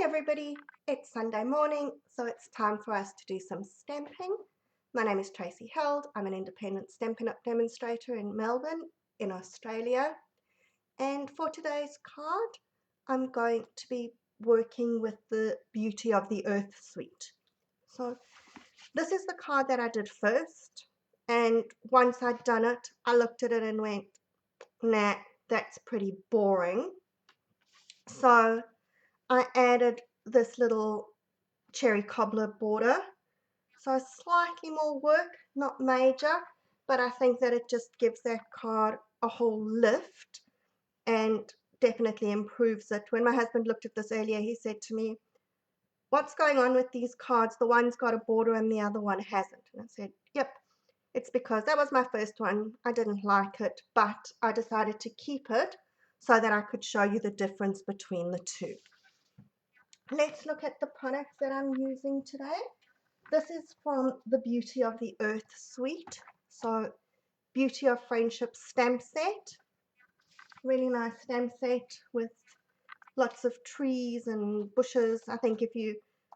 Hi everybody, it's Sunday morning, so it's time for us to do some stamping. My name is Tracy Held. I'm an independent Stampin' Up! Demonstrator in Melbourne, in Australia. And for today's card, I'm going to be working with the Beauty of the Earth suite. So this is the card that I did first, and once I'd done it, I looked at it and went, nah, that's pretty boring. So I added this little cherry cobbler border, so slightly more work, not major, but I think that it just gives that card a whole lift and definitely improves it. When my husband looked at this earlier, he said to me, what's going on with these cards? The one's got a border and the other one hasn't. And I said, yep, it's because that was my first one. I didn't like it, but I decided to keep it so that I could show you the difference between the two. Let's look at the products that I'm using today. This is from the Beauty of the Earth suite. So Beauty of Friendship stamp set. Really nice stamp set with lots of trees and bushes. I think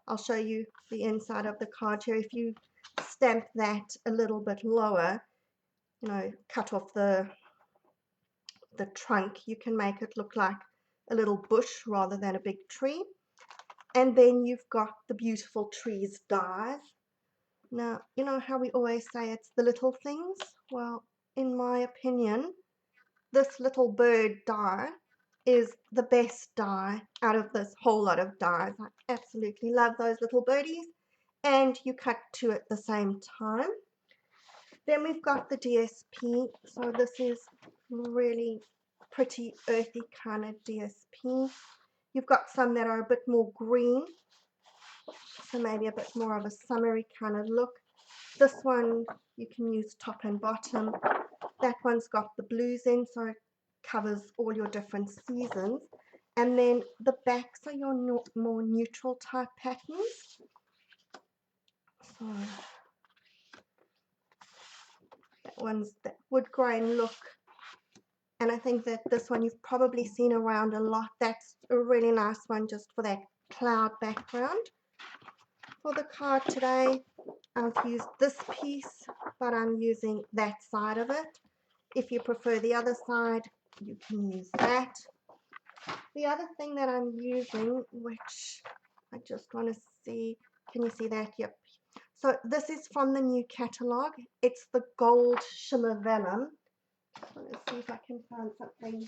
I'll show you the inside of the card here. If you stamp that a little bit lower, cut off the trunk, you can make it look like a little bush rather than a big tree. And then you've got the beautiful trees dies. Now, you know how we always say it's the little things? Well, in my opinion, this little bird die is the best die out of this whole lot of dies. I absolutely love those little birdies, and you cut two at the same time. Then we've got the DSP. So this is really pretty earthy kind of DSP. You've got some that are a bit more green, so maybe a bit more of a summery kind of look. This one you can use top and bottom. That one's got the blues in, so it covers all your different seasons. And then the backs are your more neutral type patterns. So that one's that wood grain look. And I think that this one you've probably seen around a lot. That's a really nice one just for that cloud background. For the card today, I've used this piece, but I'm using that side of it. If you prefer the other side, you can use that. The other thing that I'm using, which I just want to see, can you see that? Yep. So this is from the new catalog. It's the Gold Shimmer Vellum. So let's see if I can find something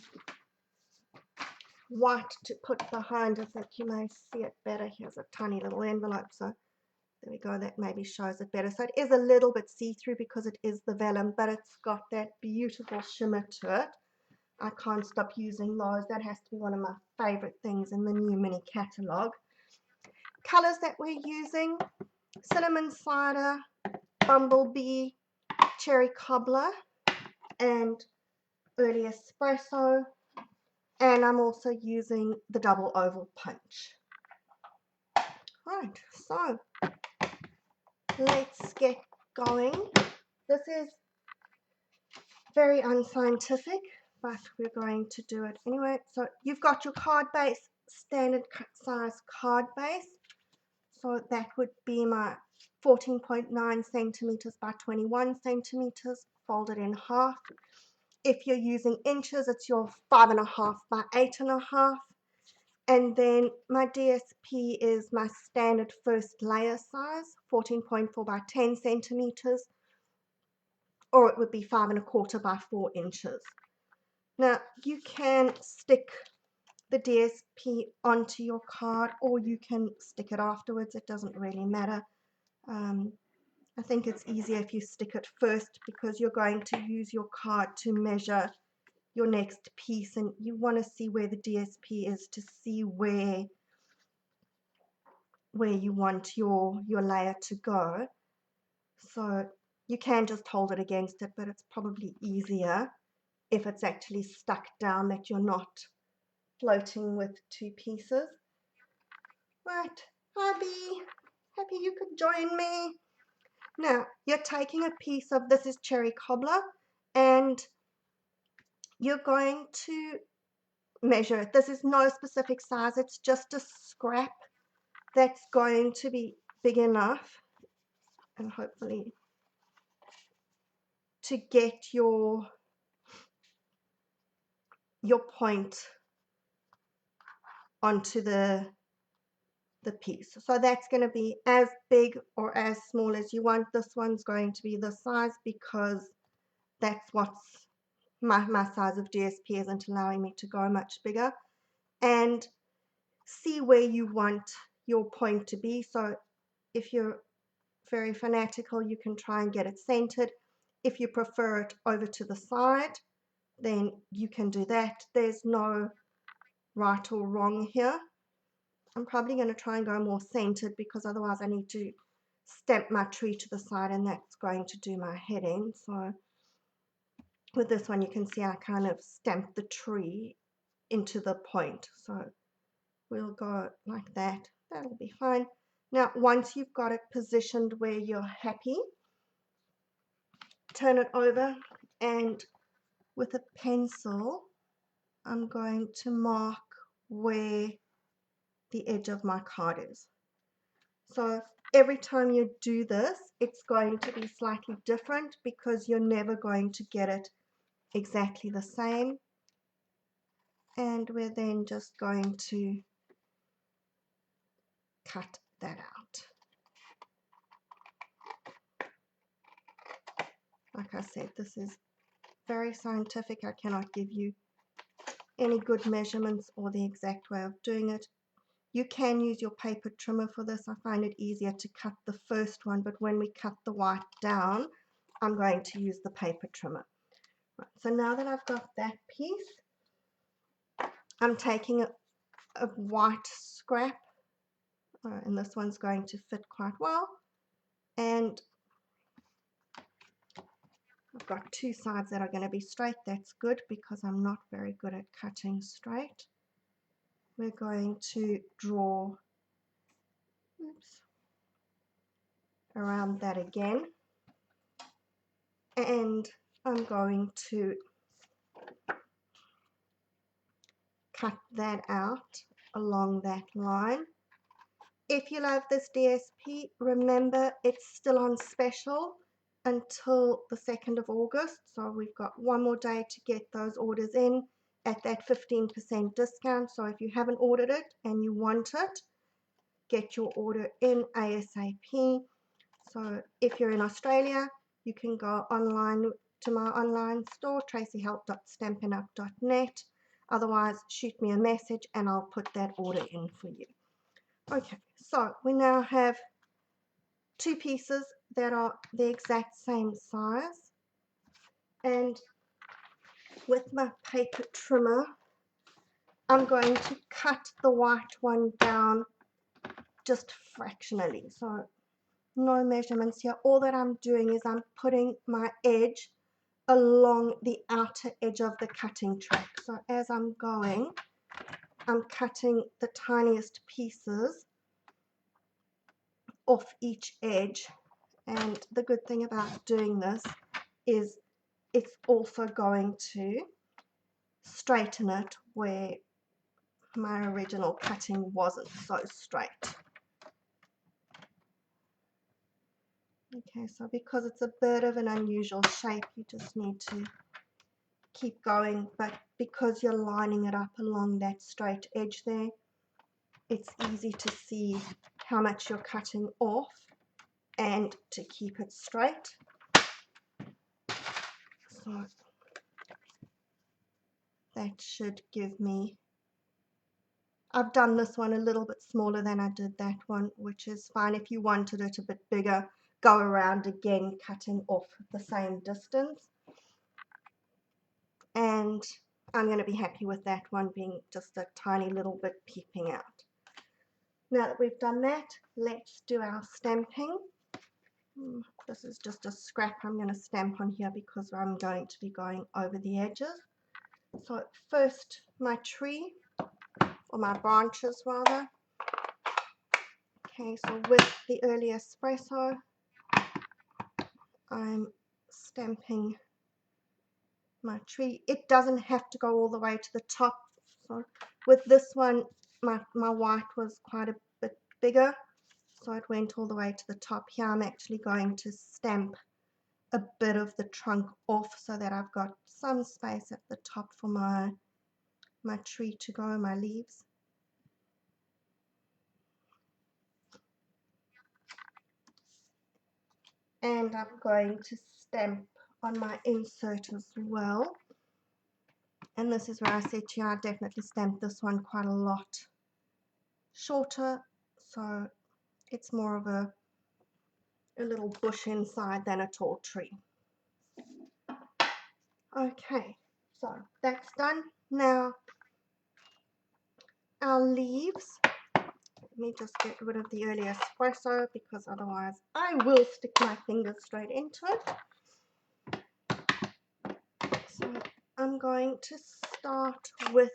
white to put behind it that you may see it better. Here's a tiny little envelope, so there we go, that maybe shows it better. So it is a little bit see-through because it is the vellum, but it's got that beautiful shimmer to it. I can't stop using those. That has to be one of my favorite things in the new mini catalog. Colors that we're using: cinnamon cider, bumblebee, cherry cobbler, and early espresso. And I'm also using the double oval punch. Right, so let's get going. This is very unscientific, but we're going to do it anyway. So you've got your card base, standard size card base. So that would be my 14.9 centimeters by 21 centimeters, folded in half. If you're using inches, it's your 5.5 by 8.5. And then my DSP is my standard first layer size, 14.4 by 10 centimeters, or it would be 5.25 by 4 inches. Now, you can stick the DSP onto your card, or you can stick it afterwards. It doesn't really matter. I think it's easier if you stick it first because you're going to use your card to measure your next piece, and you want to see where the DSP is to see where you want your layer to go. So you can just hold it against it, but it's probably easier if it's actually stuck down, that you're not floating with two pieces. Right, Abby, happy you could join me. Now, you're taking a piece of, this is cherry cobbler, and you're going to measure it. This is no specific size, it's just a scrap. that's going to be big enough, and hopefully to get your point onto the piece. So that's going to be as big or as small as you want. This one's going to be this size because that's what's my size of DSP isn't allowing me to go much bigger. And see where you want your point to be. So if you're very fanatical, you can try and get it centered. If you prefer it over to the side, then you can do that. There's no right or wrong here. I'm probably going to try and go more centered because otherwise I need to stamp my tree to the side, and that's going to do my heading. So with this one, you can see I kind of stamped the tree into the point. So we'll go like that. That'll be fine. Now, once you've got it positioned where you're happy, turn it over, and with a pencil, I'm going to mark where the edge of my card is. So every time you do this, it's going to be slightly different because you're never going to get it exactly the same. And we're then just going to cut that out. Like I said, this is very scientific. I cannot give you any good measurements or the exact way of doing it. You can use your paper trimmer for this. I find it easier to cut the first one, but when we cut the white down, I'm going to use the paper trimmer. Right, so now that I've got that piece, I'm taking a white scrap, and this one's going to fit quite well, and I've got two sides that are going to be straight. That's good because I'm not very good at cutting straight. We're going to draw around that again, and I'm going to cut that out along that line. If you love this DSP, remember it's still on special until the 2nd of August, so we've got one more day to get those orders in at that 15% discount. So if you haven't ordered it and you want it, get your order in ASAP. So if you're in Australia, you can go online to my online store, tracyhelp.stampinup.net. Otherwise, shoot me a message and I'll put that order in for you. Okay, so we now have two pieces that are the exact same size, and with my paper trimmer I'm going to cut the white one down just fractionally. So no measurements here. All that I'm doing is I'm putting my edge along the outer edge of the cutting track. So as I'm going, I'm cutting the tiniest pieces off each edge. And the good thing about doing this is it's also going to straighten it where my original cutting wasn't so straight. Okay, so because it's a bit of an unusual shape, you just need to keep going, but because you're lining it up along that straight edge there, it's easy to see how much you're cutting off and to keep it straight. So that should give me, I've done this one a little bit smaller than I did that one, which is fine. If you wanted it a bit bigger, go around again, cutting off the same distance. And I'm going to be happy with that one being just a tiny little bit peeping out. Now that we've done that, let's do our stamping. This is just a scrap I'm going to stamp on here because I'm going to be going over the edges. So first my tree, or my branches rather. Okay, so with the early espresso, I'm stamping my tree. It doesn't have to go all the way to the top. So with this one, my white was quite a bit bigger, so it went all the way to the top. Here I'm actually going to stamp a bit of the trunk off so that I've got some space at the top for my tree to go, my leaves. And I'm going to stamp on my insert as well. And this is where I said to you, I definitely stamped this one quite a lot shorter, so it's more of a little bush inside than a tall tree. Okay, so that's done. Now our leaves, let me just get rid of the early espresso because otherwise I will stick my fingers straight into it. So I'm going to start with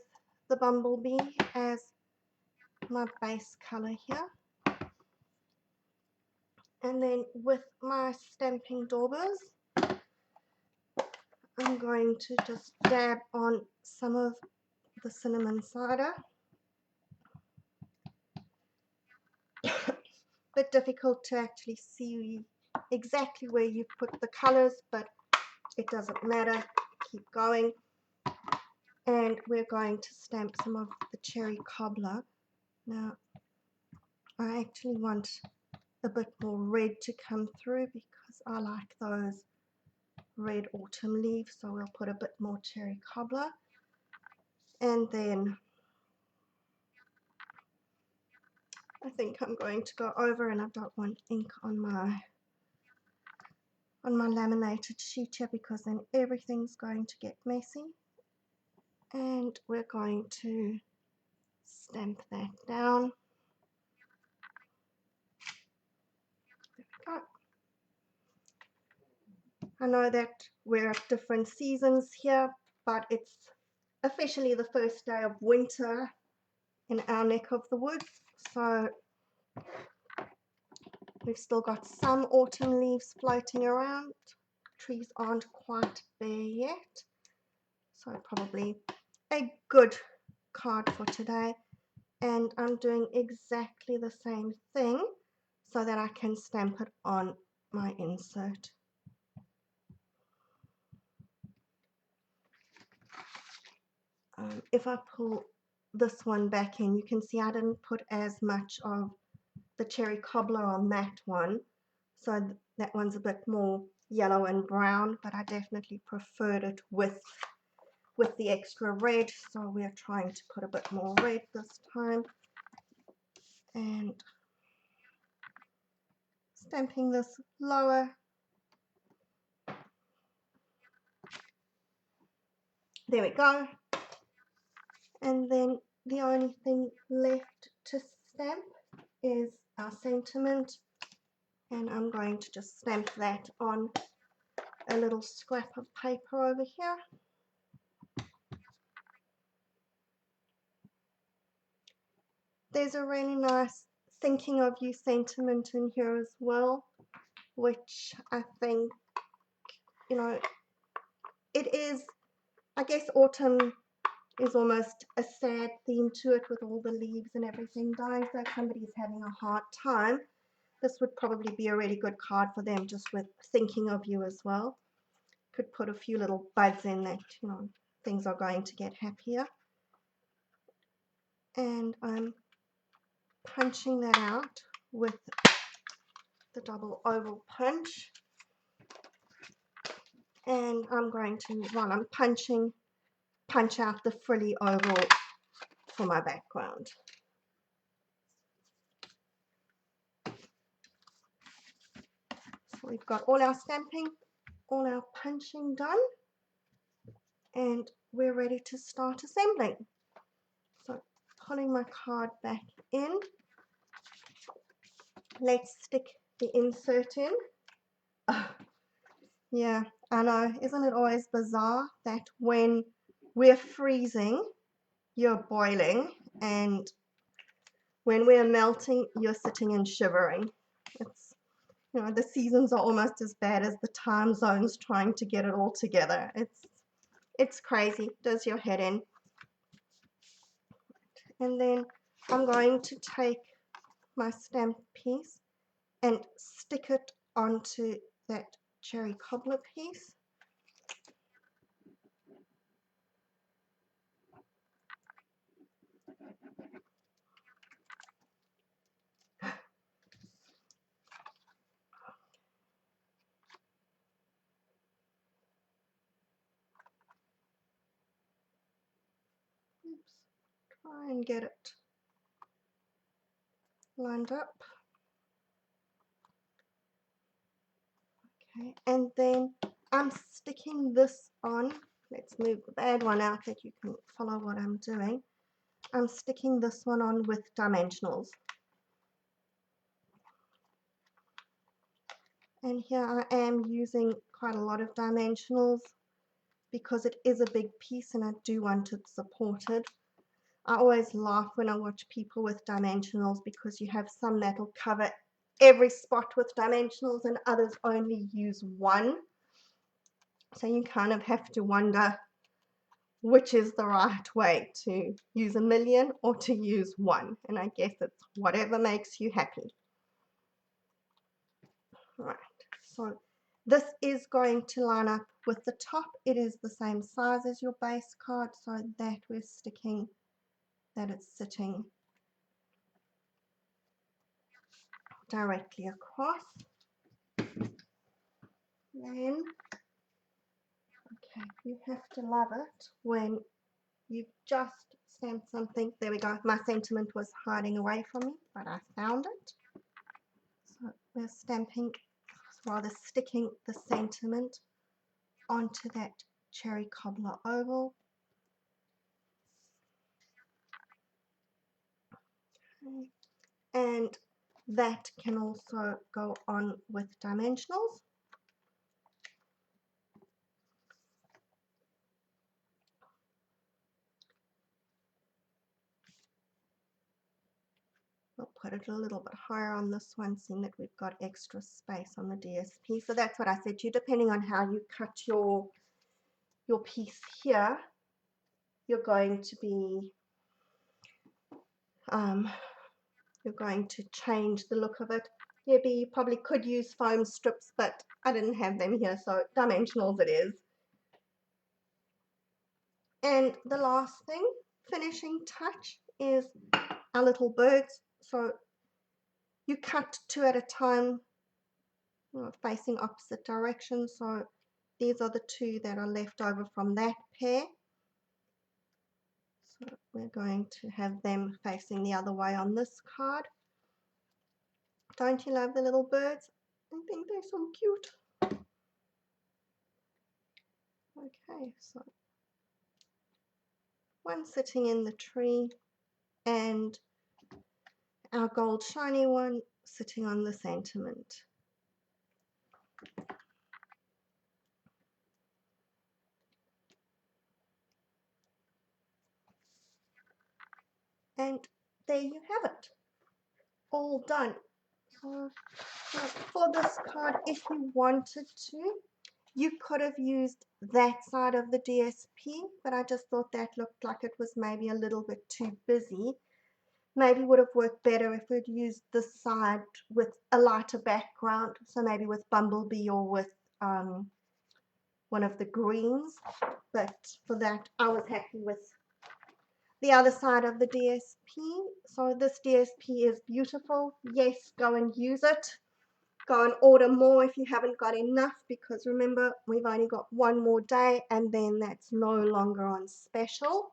the bumblebee as my base color here, and then with my stamping daubers I'm going to just dab on some of the cinnamon cider. Bit difficult to actually see exactly where you put the colors, but it doesn't matter, keep going. And we're going to stamp some of the cherry cobbler. Now I actually want a bit more red to come through because I like those red autumn leaves, so we'll put a bit more cherry cobbler. And then I think I'm going to go over, and I don't want ink on my laminated sheet here because then everything's going to get messy. And we're going to stamp that down. There we go. I know that we're at different seasons here, but it's officially the first day of winter in our neck of the woods, so we've still got some autumn leaves floating around. Trees aren't quite bare yet, so probably a good card for today. And I'm doing exactly the same thing so that I can stamp it on my insert. If I pull this one back in, you can see I didn't put as much of the cherry cobbler on that one, so that one's a bit more yellow and brown, but I definitely preferred it with the extra red, so we're trying to put a bit more red this time. And stamping this lower. There we go. And then the only thing left to stamp is our sentiment, and I'm going to just stamp that on a little scrap of paper over here. There's a really nice thinking of you sentiment in here as well, which I think, you know, it is, I guess autumn is almost a sad theme to it with all the leaves and everything dying, so if somebody's having a hard time, this would probably be a really good card for them, just with thinking of you as well. Could put a few little buds in that, you know, things are going to get happier. And I'm punching that out with the double oval punch. And I'm going to, while I'm punching, punch out the frilly oval for my background. So we've got all our stamping, all our punching done, and we're ready to start assembling. So pulling my card back in, let's stick the insert in. Oh, yeah, I know, isn't it always bizarre that when we're freezing, you're boiling, and when we're melting, you're sitting and shivering. It's, you know, the seasons are almost as bad as the time zones trying to get it all together. It's crazy, does your head in. And then I'm going to take my stamp piece and stick it onto that cherry cobbler piece. Oops. Try and get it lined up. Okay, and then I'm sticking this on. Let's move the bad one out that you can follow what I'm doing. I'm sticking this one on with dimensionals. And here I am using quite a lot of dimensionals because it is a big piece and I do want it supported. I always laugh when I watch people with dimensionals because you have some that'll cover every spot with dimensionals and others only use one. So you kind of have to wonder which is the right way, to use a million or to use one. And I guess it's whatever makes you happy. Right, so this is going to line up with the top. It is the same size as your base card, so that we're sticking, that it's sitting directly across. Then, okay, you have to love it when you've just stamped something. There we go. My sentiment was hiding away from me, but I found it. So we're stamping, rather sticking the sentiment onto that cherry cobbler oval. Okay. And that can also go on with dimensionals. We'll put it a little bit higher on this one, seeing that we've got extra space on the DSP. So that's what I said to you, depending on how you cut your piece here, you're going to be you're going to change the look of it. Yeah, you probably could use foam strips, but I didn't have them here, so dimensionals it is. And the last thing, finishing touch, is our little birds. So you cut two at a time, facing opposite directions. So these are the two that are left over from that pair. So we're going to have them facing the other way on this card. Don't you love the little birds? I think they're so cute. Okay, so one sitting in the tree and our gold shiny one sitting on the sentiment. And there you have it, all done. So for this card, if you wanted to, you could have used that side of the DSP, but I just thought that looked like it was maybe a little bit too busy. Maybe would have worked better if we'd used this side with a lighter background, so maybe with Bumblebee or with one of the greens. But for that, I was happy with the other side of the DSP. So this DSP is beautiful. Yes, go and use it. Go and order more if you haven't got enough, because remember, we've only got one more day and then that's no longer on special.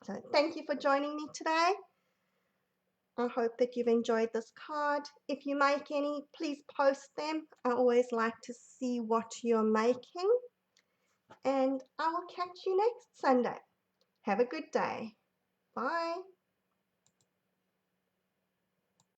So thank you for joining me today. I hope that you've enjoyed this card. If you make any, please post them. I always like to see what you're making. And I will catch you next Sunday. Have a good day. Bye.